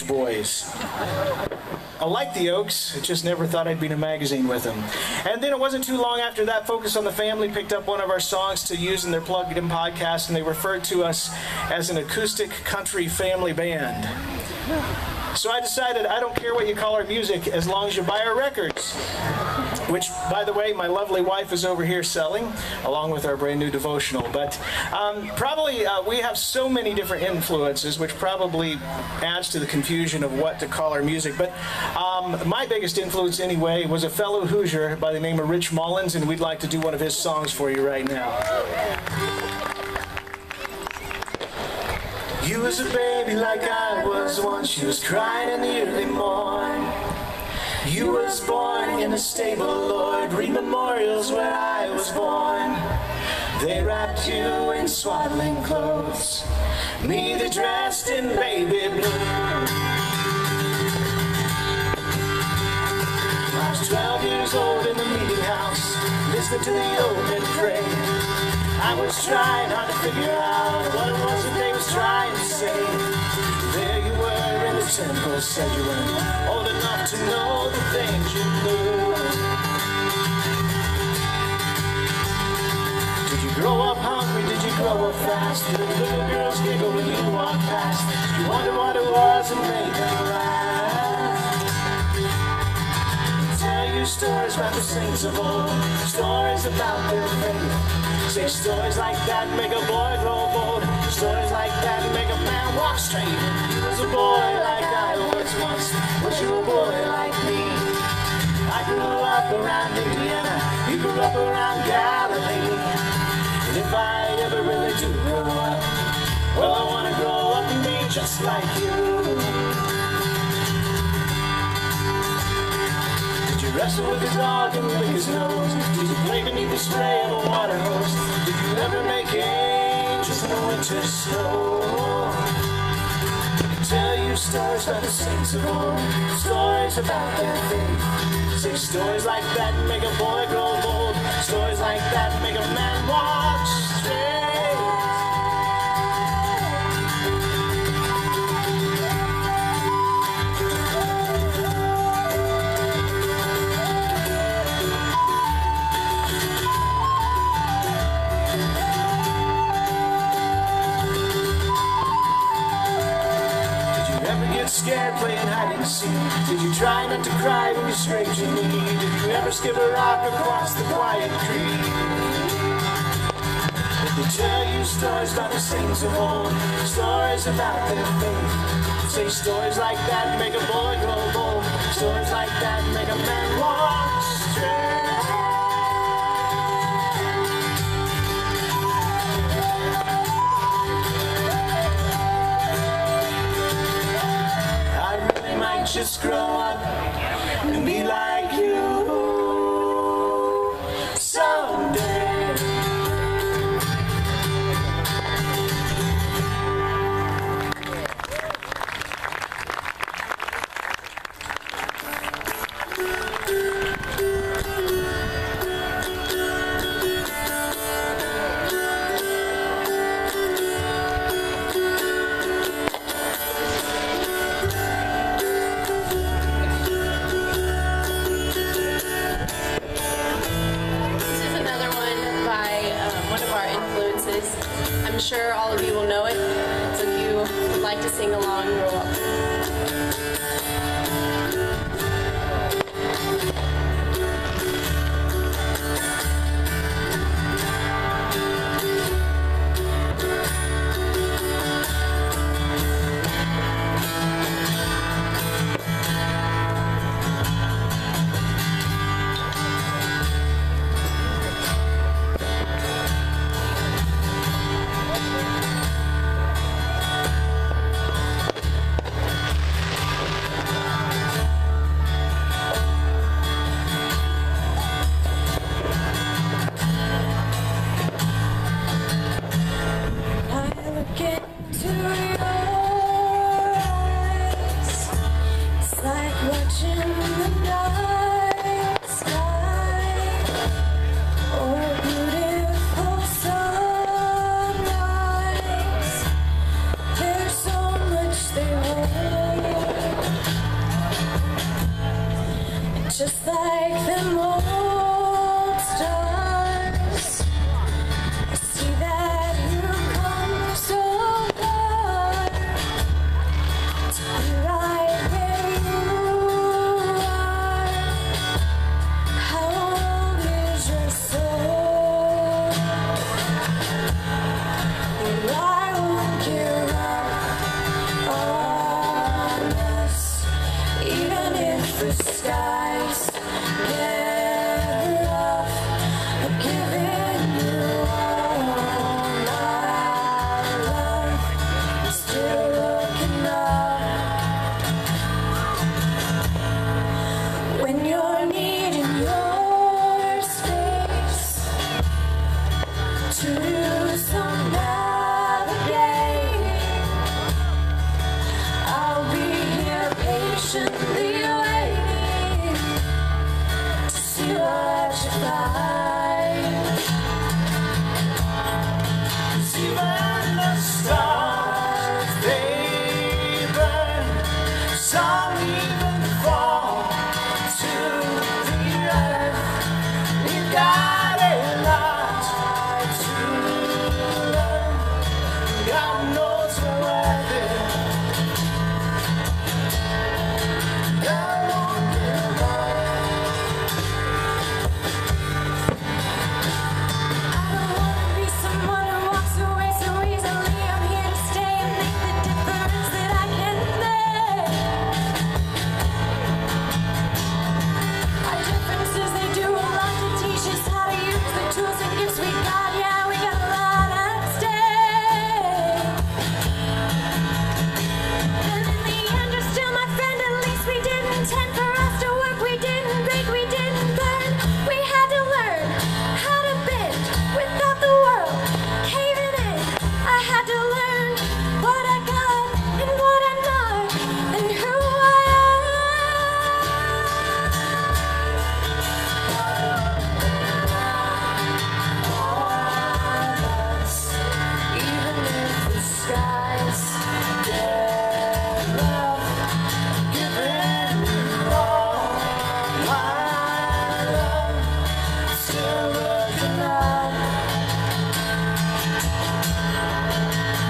teenage boys. I like the Oaks, I just never thought I'd be in a magazine with them. And then it wasn't too long after that, Focus on the Family picked up one of our songs to use in their plugged-in podcast, and they referred to us as an acoustic country family band. So I decided I don't care what you call our music as long as you buy our records. Which, by the way, my lovely wife is over here selling, along with our brand new devotional. But we have so many different influences, which probably adds to the confusion of what to call our music. But my biggest influence, anyway, was a fellow Hoosier by the name of Rich Mullins, and we'd like to do one of his songs for you right now. You was a baby like I was once. She was crying in the early morn. You was born in a stable, Lord. Read memorials where I was born. They wrapped you in swaddling clothes. Me, they dressed in baby blue. I was 12 years old in the meeting house, listening to the old men pray. I was trying hard to figure out what it was that they was trying to say. There you were in the temple, said you weren't old enough to know the things you knew. Did you grow up hungry? Did you grow up fast? Did the little girls giggle when you walked past? Did you wonder what it was that made them laugh? Tell you stories about the saints of old, stories about their faith. Say stories like that make a boy grow bold. Stories like that make a man walk straight. You was a boy like I was once. Was you a boy like me? I grew up around Indiana. You grew up around Galilee. And if I ever really do grow up, well, I want to grow up and be just like you. Wrestle with the dog and lick his nose. Did you play beneath the spray of a water hose? Did you ever make angels in the winter snow? Tell you stories about the saints of old, stories about their faith. Say stories like that make a boy grow bold. Stories like that make a man walk straight. Scared playing hide and seek? Did you try not to cry when you scraped your knee? Did you ever skip a rock across the quiet creek? Did they tell you stories about the saints of old, stories about their faith? Say stories like that make a boy grow bold. Stories like that make a man walk straight. Just grow up and be like you someday. even fall to the earth. We've got a lot to learn. God knows we're worth it. God won't give up. I don't wanna be someone who walks away so easily. I'm here to stay and make the difference that I can make. Our differences, they do a lot to teach us how to use the tools and gifts we got. Yeah, we got a lot at stake. And in the end, you're still my friend. At least we didn't intend for us to work. We didn't break, we didn't burn. We had to learn how to bend without the world caving in. I had to learn what I got and what I'm not and who I am. Even if the skies get rough, giving you all my love, still looking up.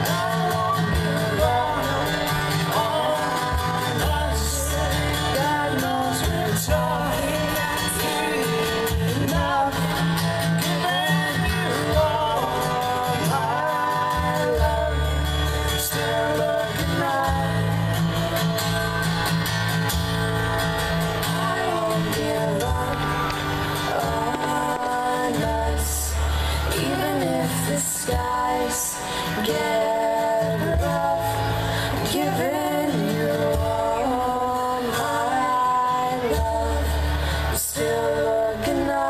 I won't give up on us. God knows we're talking enough, giving you all my love, still looking up. I won't give up on us, even if the skies get rough. I'm giving you all my love, still looking up.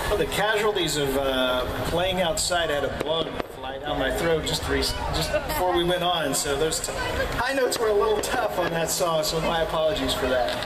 Well, the casualties of playing outside, I had a bug fly down my throat just before we went on. So those high notes were a little tough on that song, so my apologies for that.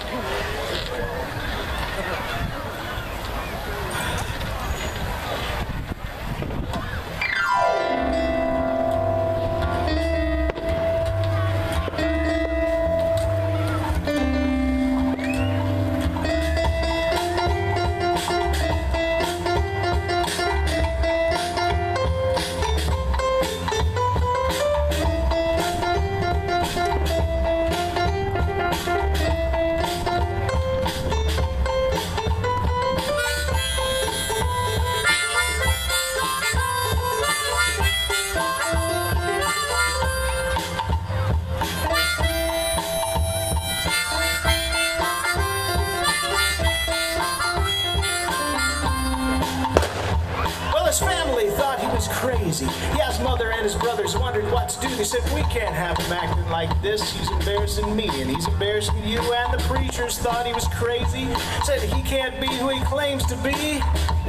Well, his family thought he was crazy. Yeah, his mother and his brothers wondered what to do. They said, we can't have him acting like this. He's embarrassing me and he's embarrassing you. And the preachers thought he was crazy. Said he can't be who he claims to be.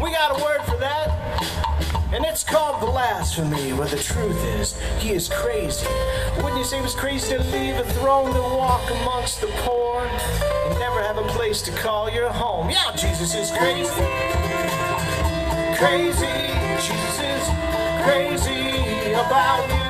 We got a word for that. And it's called blasphemy. Well, the truth is, he is crazy. Wouldn't you say he was crazy to leave a throne to walk amongst the poor and never have a place to call your home? Yeah, Jesus is crazy. Crazy, Jesus is crazy about you.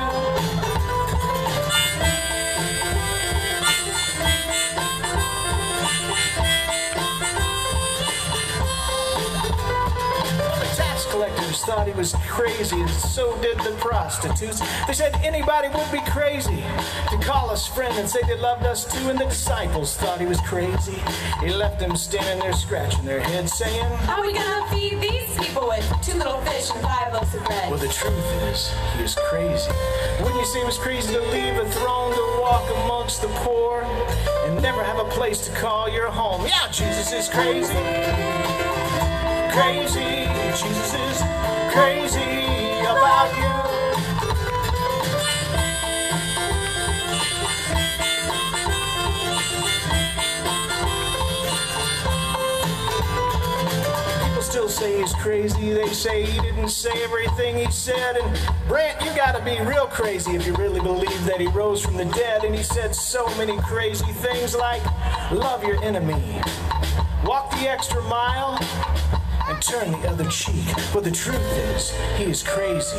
Collectors thought he was crazy, and so did the prostitutes. They said anybody would be crazy to call us friend and say they loved us too. And the disciples thought he was crazy. He left them standing there scratching their heads saying, How are we gonna feed these people with 2 little fish and 5 loaves of bread? well, the truth is, he is crazy. Wouldn't you say he was crazy to leave a throne to walk amongst the poor and never have a place to call your home? Yeah, Jesus is crazy. Crazy, Jesus is crazy about you. People still say say he's crazy. They say he didn't say everything he said. And Brant, you gotta be real crazy if you really believe that he rose from the dead. And he said so many crazy things like, love your enemy, walk the extra mile, and turn the other cheek. But the truth is, he is crazy.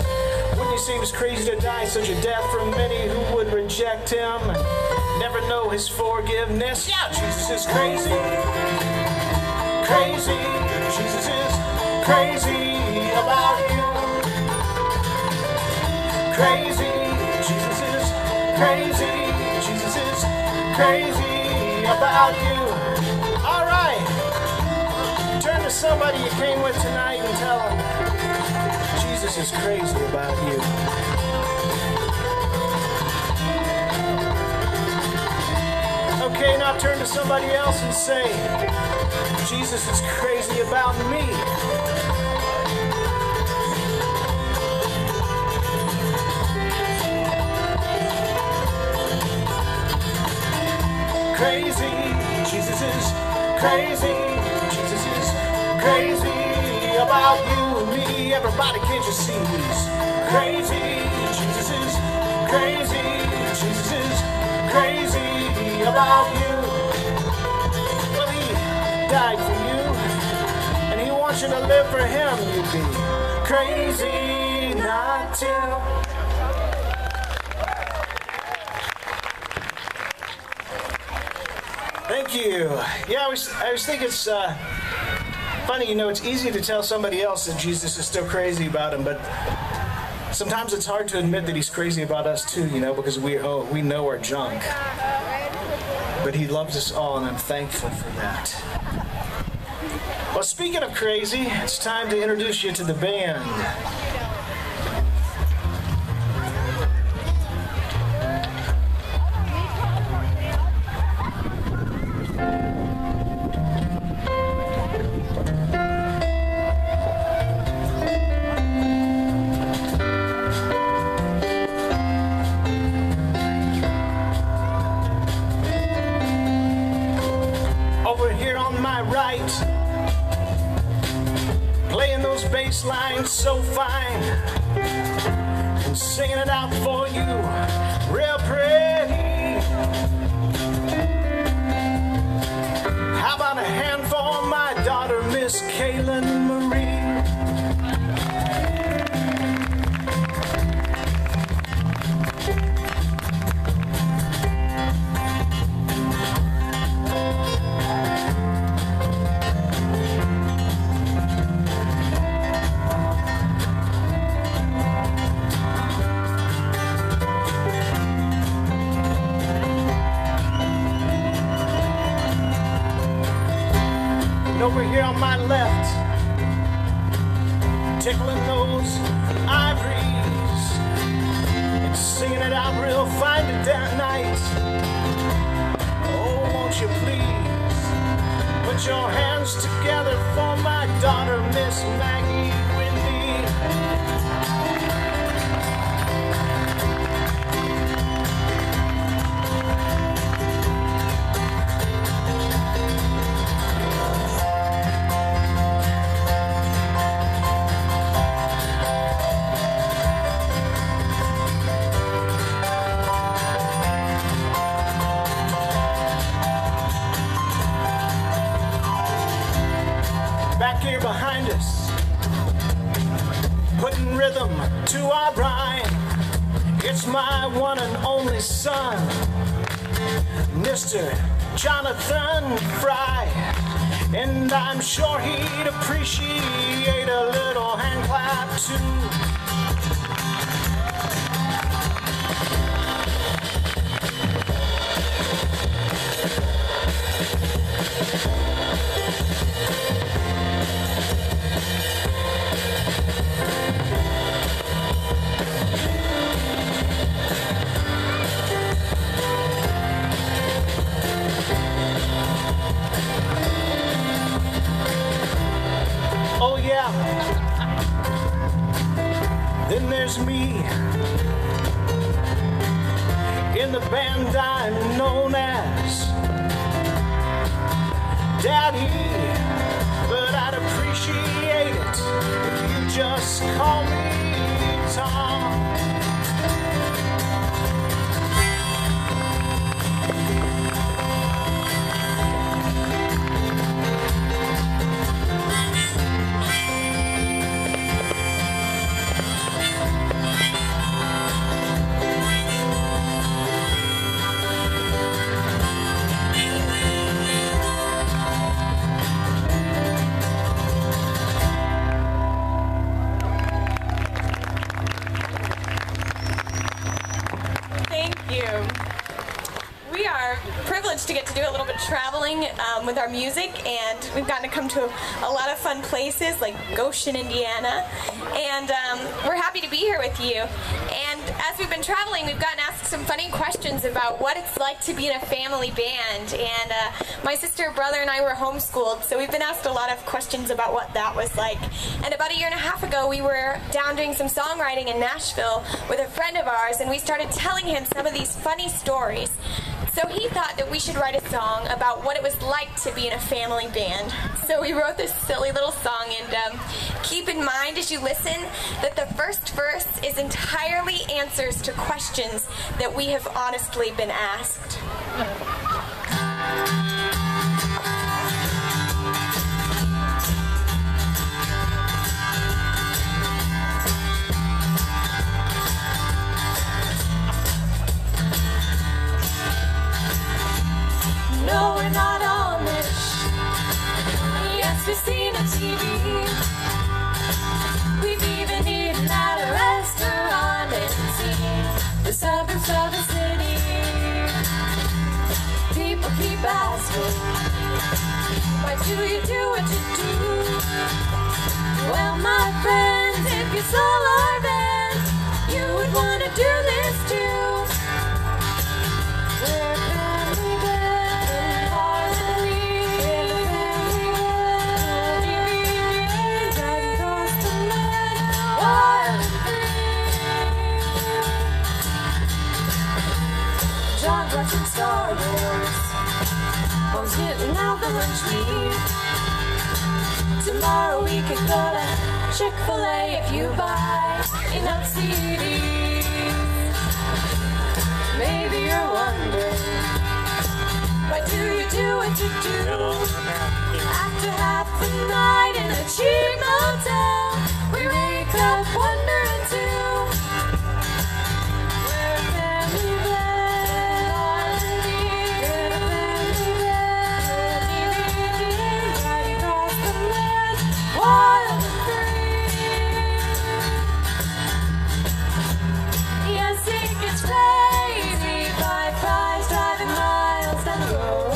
Wouldn't you say he was crazy to die such a death from many who would reject him and never know his forgiveness? Yeah, Jesus is crazy. Crazy. Jesus is crazy about you. Crazy. Jesus is crazy. Jesus is crazy about you. All right. Turn to somebody you came with tonight and tell them Jesus is crazy about you. Okay, now turn to somebody else and say, Jesus is crazy about me. Crazy, Jesus is crazy. Jesus is crazy about you and me. Everybody, can't you see he's crazy? Jesus is crazy. Jesus is crazy about you. Well, he died for you, and he wants you to live for him. You'd be crazy not to. Thank you. Yeah, I was thinking it's funny, you know, it's easy to tell somebody else that Jesus is still crazy about him, but sometimes it's hard to admit that he's crazy about us too, you know, because we know our junk. But he loves us all, and I'm thankful for that. Well, speaking of crazy, it's time to introduce you to the band. Over here on my right, playing those bass lines so fine and singing it out for you real pretty. How about a hand for my daughter, Miss Kaylin Marie? Over here on my left, tickling those ivories and singing it out real fine tonight. Oh, won't you please put your hands together for my daughter, Miss Maggie Windy. Back here behind us, putting rhythm to our rhyme, it's my one and only son, Mr. Jonathan Frye, and I'm sure he'd appreciate a little hand clap too. Oh yeah, then there's me in the band I'm known as Daddy, but I'd appreciate it just call me Tom. To get to do a little bit of traveling with our music, and we've gotten to come to a lot of fun places like Goshen, Indiana, and we're happy to be here with you. And as we've been traveling, we've gotten asked some funny questions about what it's like to be in a family band, and my sister, brother, and I were homeschooled, so we've been asked a lot of questions about what that was like. And about 1.5 years ago, we were down doing some songwriting in Nashville with a friend of ours, and we started telling him some of these funny stories. So he thought that we should write a song about what it was like to be in a family band. So we wrote this silly little song, and keep in mind as you listen that the first verse is entirely answers to questions that we have honestly been asked. No, we're not Amish. Yes, we've seen on TV. We've even eaten at a restaurant and seen the suburbs of the city. People keep asking, why do you do what you do? Well, my friends, if you saw our band, you would want to do this too. We're a family band, harmony, we're a family band, driving across the land, wild and free. John's watching Star Wars, Mom's getting out the lunch meat. Tomorrow we could go to Chick-fil-A if you buy enough CDs. Maybe you're wondering, why do you do what you do? After half the night in a cheap motel, we wake up wondering too. We're a family band, harmony, we're a family band, riding across the land, wild and free. Yes, it gets crazy, by Frye's driving miles down the road.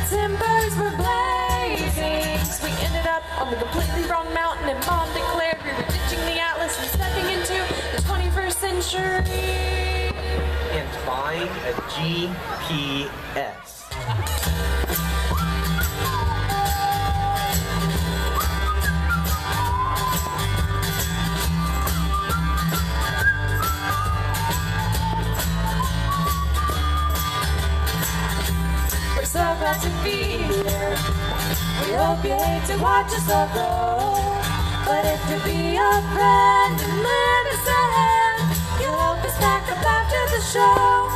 Timbers were blazing, so we ended up on the completely wrong mountain, and Mom declared we were ditching the Atlas and stepping into the 21st century. And buying a GPS. We're so glad to be here. We hope you hate to watch us all go. But if you be a friend and lend us a hand, you'll help us pack up after the show.